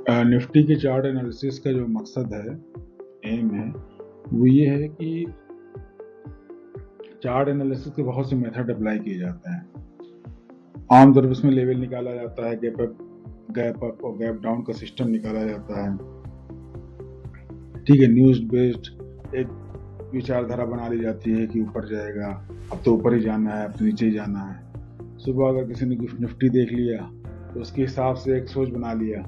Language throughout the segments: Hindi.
निफ्टी के चार्ट एनालिसिस का जो मकसद है, एम है, वो ये है कि चार्ट एनालिसिस के बहुत से मेथड अप्लाई किए जाते हैं। आमतौर पर इसमें लेवल निकाला जाता है, गैप अप और गैप डाउन का सिस्टम निकाला जाता है। ठीक है, न्यूज बेस्ड एक विचारधारा बना ली जाती है कि ऊपर जाएगा, अब तो ऊपर ही जाना है, अब तो नीचे ही जाना है। सुबह अगर किसी ने निफ्टी देख लिया तो उसके हिसाब से एक सोच बना लिया।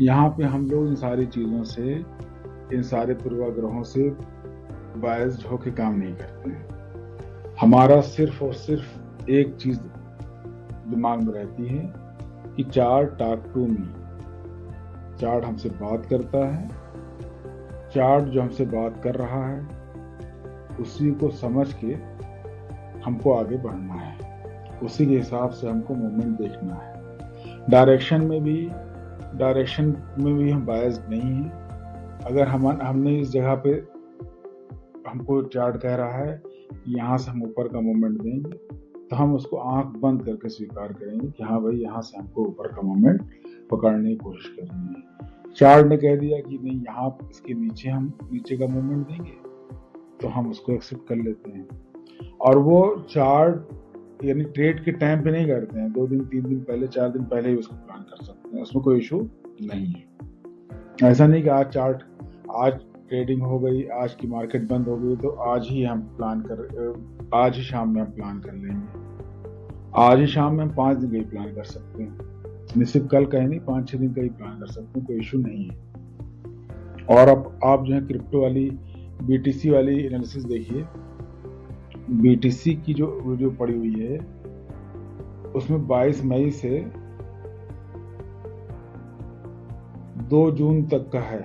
यहाँ पे हम लोग इन सारी चीज़ों से, इन सारे पूर्वाग्रहों से बायस्ड होकर काम नहीं करते हैं। हमारा सिर्फ और सिर्फ एक चीज़ दिमाग में रहती है कि chart talk to me, chart हमसे बात करता है, चार्ट जो हमसे बात कर रहा है उसी को समझ के हमको आगे बढ़ना है, उसी के हिसाब से हमको मूवमेंट देखना है। डायरेक्शन में भी हम बायस्ड नहीं हैं। अगर हमने इस जगह पे हमको चार्ट कह रहा है कि यहाँ से हम ऊपर का मूवमेंट देंगे, तो हम उसको आंख बंद करके स्वीकार करेंगे कि हाँ भाई, यहाँ से हमको ऊपर का मूवमेंट पकड़ने की कोशिश करनी है। चार्ट ने कह दिया कि नहीं, यहाँ इसके नीचे हम नीचे का मूवमेंट देंगे, तो हम उसको एक्सेप्ट कर लेते हैं। और वो चार्ट यानी ट्रेड के टाइम पे नहीं करते हैं, 2 दिन 3 दिन पहले 4 दिन पहले ही उसको प्लान कर सकते हैं, उसमें कोई इशू नहीं है। ऐसा नहीं कि आज ट्रेडिंग हो गई, आज की मार्केट बंद हो गई तो आज ही शाम में हम प्लान कर लेंगे। आज ही शाम में हम 5 दिन का ही प्लान कर सकते हैं, सिर्फ कल का ही नहीं, 5-6 दिन का ही प्लान कर सकते हैं, कोई इशू नहीं है। और अब आप जो है क्रिप्टो वाली BTC वाली एनालिसिस देखिए। BTC की जो वीडियो पड़ी हुई है उसमें 22 मई से 2 जून तक का है,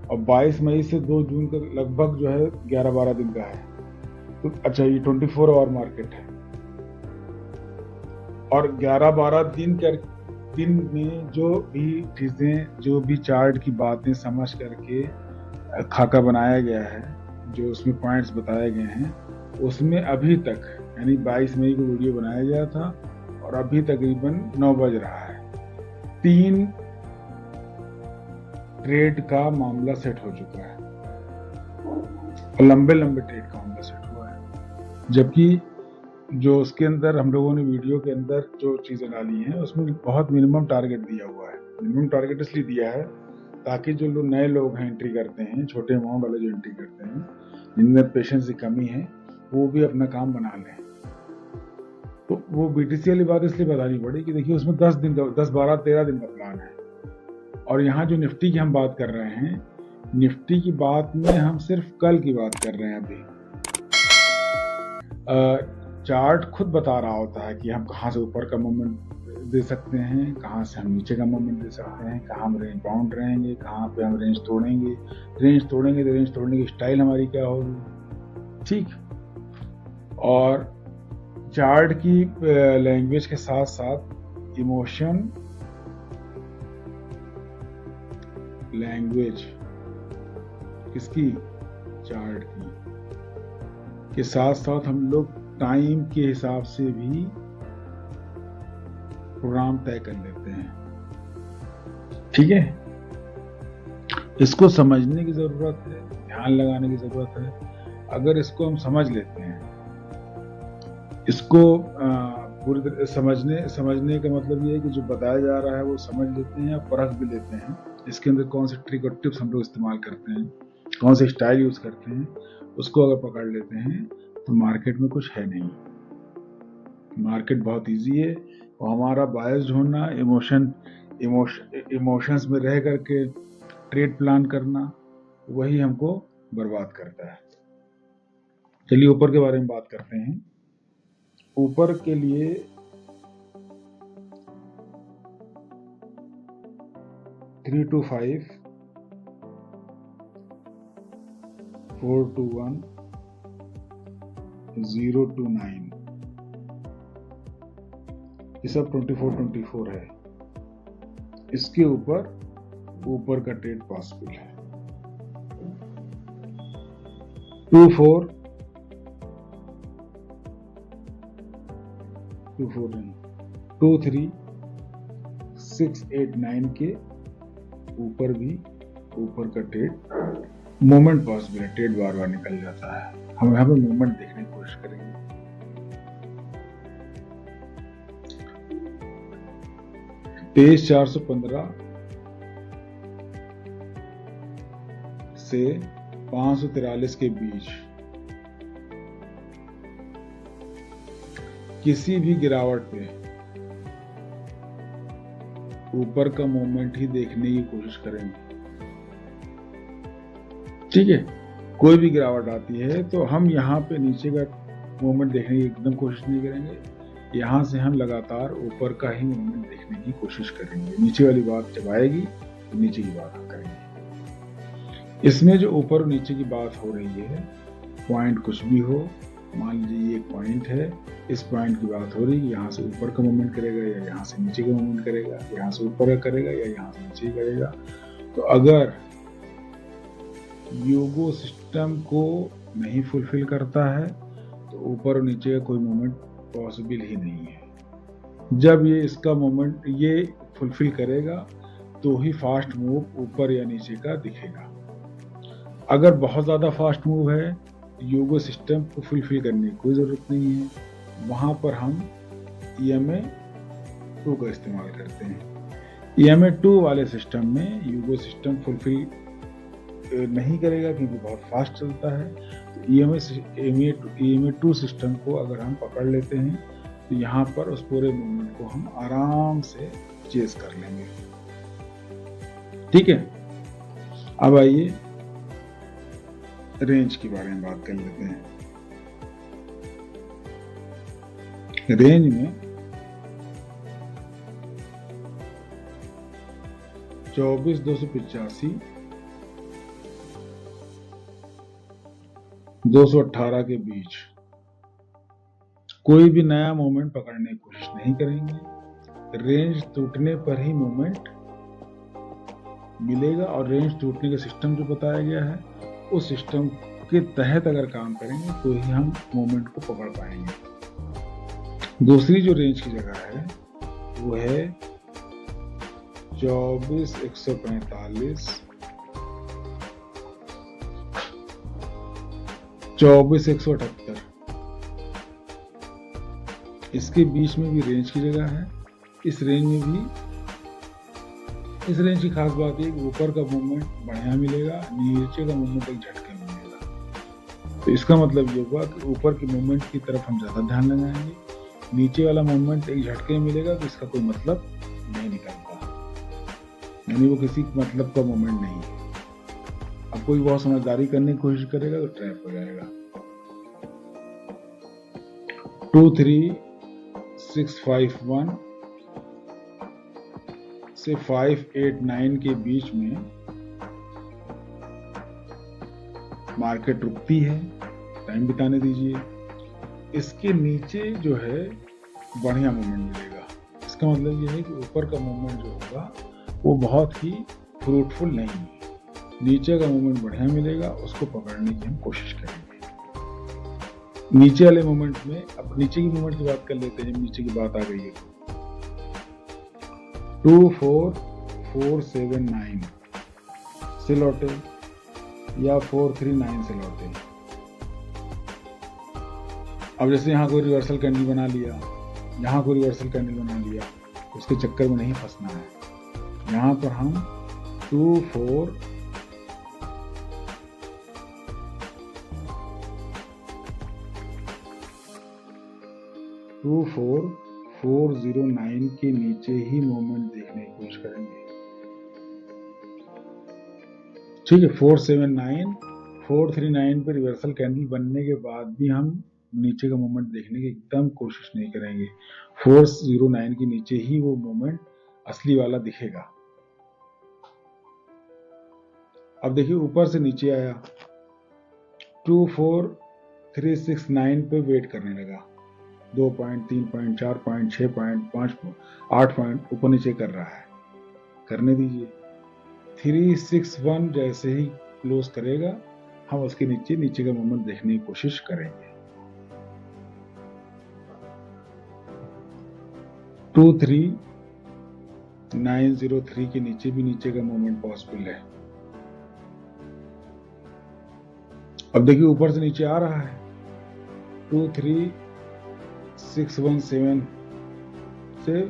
और 22 मई से 2 जून का लगभग जो है 11-12 दिन का है। तो अच्छा, ये 24 आवर मार्केट है, और 11-12 दिन में जो भी चीजें, जो भी चार्ट की बातें समझ करके खाका बनाया गया है, जो उसमें पॉइंट्स बताए गए हैं, उसमें अभी तक यानी 22 मई को वीडियो बनाया गया था और अभी तकरीबन 9 बज रहा है, 3 ट्रेड का मामला सेट हो चुका है, और लंबे ट्रेड का मामला सेट हुआ है। जबकि जो उसके अंदर हम लोगों ने वीडियो के अंदर जो चीजें डाली हैं उसमें बहुत मिनिमम टारगेट दिया हुआ है। मिनिमम टारगेट इसलिए दिया है ताकि जो लोग नए लोग हैं, एंट्री करते हैं, छोटे अमाउंट वाले जो एंट्री करते हैं, जिनमें पेशेंस की कमी है, वो भी अपना काम बना लें। तो वो BTC वाली बात इसलिए बतानी पड़ी कि देखिए उसमें 10, 12, 13 दिन का प्लान है, और यहाँ जो निफ्टी की हम बात कर रहे हैं, निफ्टी की बात में हम सिर्फ कल की बात कर रहे हैं। अभी चार्ट खुद बता रहा होता है कि हम कहाँ से ऊपर का मूवमेंट दे सकते हैं, कहाँ से हम नीचे का मूवमेंट दे सकते हैं, कहाँ हम रेंज बाउंड रहेंगे, कहाँ पे हम रेंज तोड़ेंगे तो रेंज तोड़ने की स्टाइल हमारी क्या होगी। ठीक, और चार्ट की लैंग्वेज के साथ साथ इमोशन लैंग्वेज किसकी, चार्ट की, के साथ साथ हम लोग टाइम के हिसाब से भी प्रोग्राम तय कर लेते हैं। ठीक है, इसको समझने की जरूरत है, ध्यान लगाने की जरूरत है। अगर इसको हम समझ लेते हैं, इसको पूरी तरह समझने का मतलब ये है कि जो बताया जा रहा है वो समझ लेते हैं, परख भी लेते हैं, इसके अंदर कौन से ट्रिक और टिप्स हम लोग इस्तेमाल करते हैं, कौन से स्टाइल यूज करते हैं, उसको अगर पकड़ लेते हैं तो मार्केट में कुछ है नहीं। मार्केट बहुत इजी है, और हमारा बायस्ड होना, इमोशंस में रह करके ट्रेड प्लान करना, वही हमको बर्बाद करता है। चलिए ऊपर के बारे में बात करते हैं। ऊपर के लिए 3 to 5, 4 to 1, 0 to 9, ये सब 24 है। इसके ऊपर का ट्रेड पॉसिबल है। 2-4 नहीं, 2-3, 689 के ऊपर भी ऊपर का ट्रेड मोमेंट पॉसिबल है, ट्रेड बार बार निकल जाता है। हम यहाँ पे मूवमेंट देखने की कोशिश करेंगे। तेईस 415 से 543 के बीच किसी भी गिरावट पे ऊपर का मूवमेंट ही देखने की कोशिश करेंगे। ठीक है, कोई भी गिरावट आती है तो हम यहाँ पे नीचे का मूवमेंट देखने की एकदम कोशिश नहीं करेंगे। यहाँ से हम लगातार ऊपर का ही मूवमेंट देखने की कोशिश करेंगे। नीचे वाली बात जब आएगी तो नीचे की बात करेंगे। इसमें जो ऊपर और नीचे की बात हो रही है, पॉइंट कुछ भी हो, मान लीजिए ये एक पॉइंट है, इस पॉइंट की बात हो रही है, यहाँ से ऊपर का मूवमेंट करेगा या यहाँ से नीचे का मूवमेंट करेगा, यहाँ से ऊपर का करेगा या यहाँ से नीचे करेगा। तो अगर योगो सिस्टम को नहीं फुलफिल करता है तो ऊपर और नीचे का कोई मूवमेंट पॉसिबल ही नहीं है। जब ये इसका मूवमेंट ये फुलफिल करेगा तो ही फास्ट मूव ऊपर या नीचे का दिखेगा। अगर बहुत ज़्यादा फास्ट मूव है, योगो सिस्टम को फुलफिल करने की कोई ज़रूरत नहीं है, वहाँ पर हम EMA 2 का इस्तेमाल करते हैं। EMA 2 वाले सिस्टम में योगो सिस्टम फुलफिल नहीं करेगा क्योंकि बहुत फास्ट चलता है। तो EMA 2 सिस्टम को अगर हम पकड़ लेते हैं तो यहाँ पर उस पूरे मूवमेंट को हम आराम से चेस कर लेंगे। ठीक है, अब आइए रेंज के बारे में बात कर लेते हैं। रेंज में 24,285 218 के बीच कोई भी नया मूवमेंट पकड़ने की कोशिश नहीं करेंगे। रेंज टूटने पर ही मूवमेंट मिलेगा और रेंज टूटने का सिस्टम जो बताया गया है उस सिस्टम के तहत अगर काम करेंगे तो ही हम मूवमेंट को पकड़ पाएंगे। दूसरी जो रेंज की जगह है वो है 24,145 24,178। इसके बीच में भी रेंज की जगह है। इस रेंज में भी इस रेंज की खास बात है कि ऊपर का मूवमेंट बढ़िया मिलेगा, नीचे का मूवमेंट एक झटके में मिलेगा। तो इसका मतलब ये हुआ कि ऊपर के मूवमेंट की तरफ हम ज़्यादा ध्यान लगाएंगे, नीचे वाला मूवमेंट एक झटके में मिलेगा तो इसका कोई मतलब नहीं निकलता, यानी वो किसी मतलब का मूवमेंट नहीं है। अब कोई बहुत समझदारी करने की कोशिश करेगा तो ट्रैप हो जाएगा। 23,651 से 589 के बीच में मार्केट रुकती है, टाइम बिताने दीजिए। इसके नीचे जो है बढ़िया मूवमेंट मिलेगा। इसका मतलब ये है कि ऊपर का मूवमेंट जो होगा वो बहुत ही फ्रूटफुल नहीं है। नीचे का मूवमेंट बढ़िया मिलेगा, उसको पकड़ने की हम कोशिश करेंगे। नीचे वाले मूवमेंट में, अब नीचे की मूवमेंट की बात कर लेते हैं। जब नीचे की बात आ गई है 24,479 से लौटे या 439 से लौटे। अब जैसे यहाँ कोई रिवर्सल कैंडल बना लिया, यहाँ कोई रिवर्सल कैंडल बना लिया, उसके चक्कर में नहीं फंसना है। यहाँ पर हम 24,409 के नीचे ही मूवमेंट देखने की कोशिश करेंगे। ठीक है, 479, 439 पे रिवर्सल कैंडल बनने के बाद भी हम नीचे का मूवमेंट देखने की एकदम कोशिश नहीं करेंगे। 409 के नीचे ही वो मूवमेंट असली वाला दिखेगा। अब देखिए ऊपर से नीचे आया, 24,369 पे वेट करने लगा। 2 point, 3 point, 4 point, 6 point, 5 8 point ऊपर नीचे कर रहा है, करने दीजिए। 361 जैसे ही क्लोज करेगा हम उसके नीचे का मूवमेंट देखने की कोशिश करेंगे। 23,3 903 के नीचे भी नीचे का मूवमेंट पॉसिबल है। अब देखिए ऊपर से नीचे आ रहा है 23617 से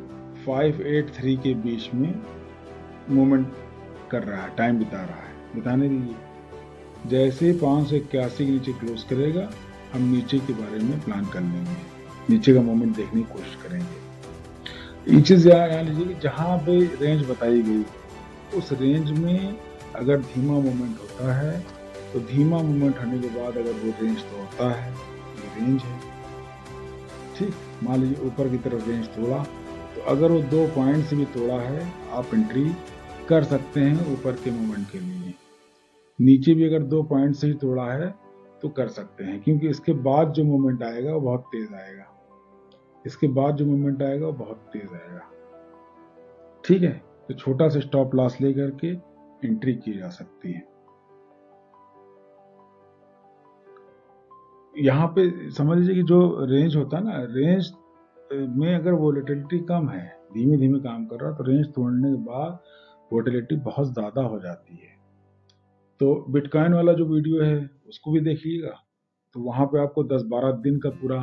583 के बीच में मूवमेंट कर रहा है, टाइम बिता रहा है, बिताने दीजिए। जैसे 581 के नीचे क्लोज करेगा हम नीचे के बारे में प्लान कर लेंगे, नीचे का मूवमेंट देखने की कोशिश करेंगे। ये चीज याद लीजिए कि जहां पे रेंज बताई गई उस रेंज में अगर धीमा मूवमेंट होता है तो धीमा मूवमेंट होने के बाद अगर वो रेंज तो होता है, ये रेंज है। ठीक, मान लीजिए ऊपर की तरफ रेंज तोड़ा तो अगर वो 2 पॉइंट से भी तोड़ा है आप एंट्री कर सकते हैं ऊपर के मूवमेंट के लिए। नीचे भी अगर 2 पॉइंट से ही तोड़ा है तो कर सकते हैं, क्योंकि इसके बाद जो मूवमेंट आएगा वो बहुत तेज आएगा, इसके बाद जो मूवमेंट आएगा वो बहुत तेज आएगा। ठीक है, तो छोटा सा स्टॉप लॉस लेकर के एंट्री की जा सकती है। यहाँ पे समझ लीजिए कि जो रेंज होता है ना, रेंज में अगर वोलेटिलिटी कम है, धीमे धीमे काम कर रहा है, तो रेंज तोड़ने के बाद वोलेटिलिटी बहुत ज्यादा हो जाती है। तो बिटकॉइन वाला जो वीडियो है उसको भी देखिएगा, तो वहां पे आपको 10-12 दिन का पूरा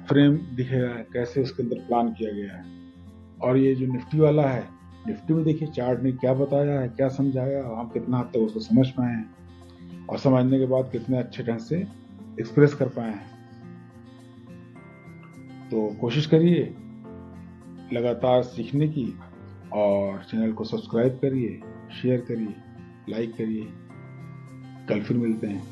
फ्रेम दिखेगा कैसे उसके अंदर प्लान किया गया है। और ये जो निफ्टी वाला है, निफ्टी में देखिए चार्ट ने क्या बताया है, क्या समझाया, हम कितना हद तक उसको समझ पाए हैं और समझने के बाद कितने अच्छे ढंग से एक्सप्रेस कर पाए हैं। तो कोशिश करिए लगातार सीखने की, और चैनल को सब्सक्राइब करिए, शेयर करिए, लाइक करिए। कल फिर मिलते हैं।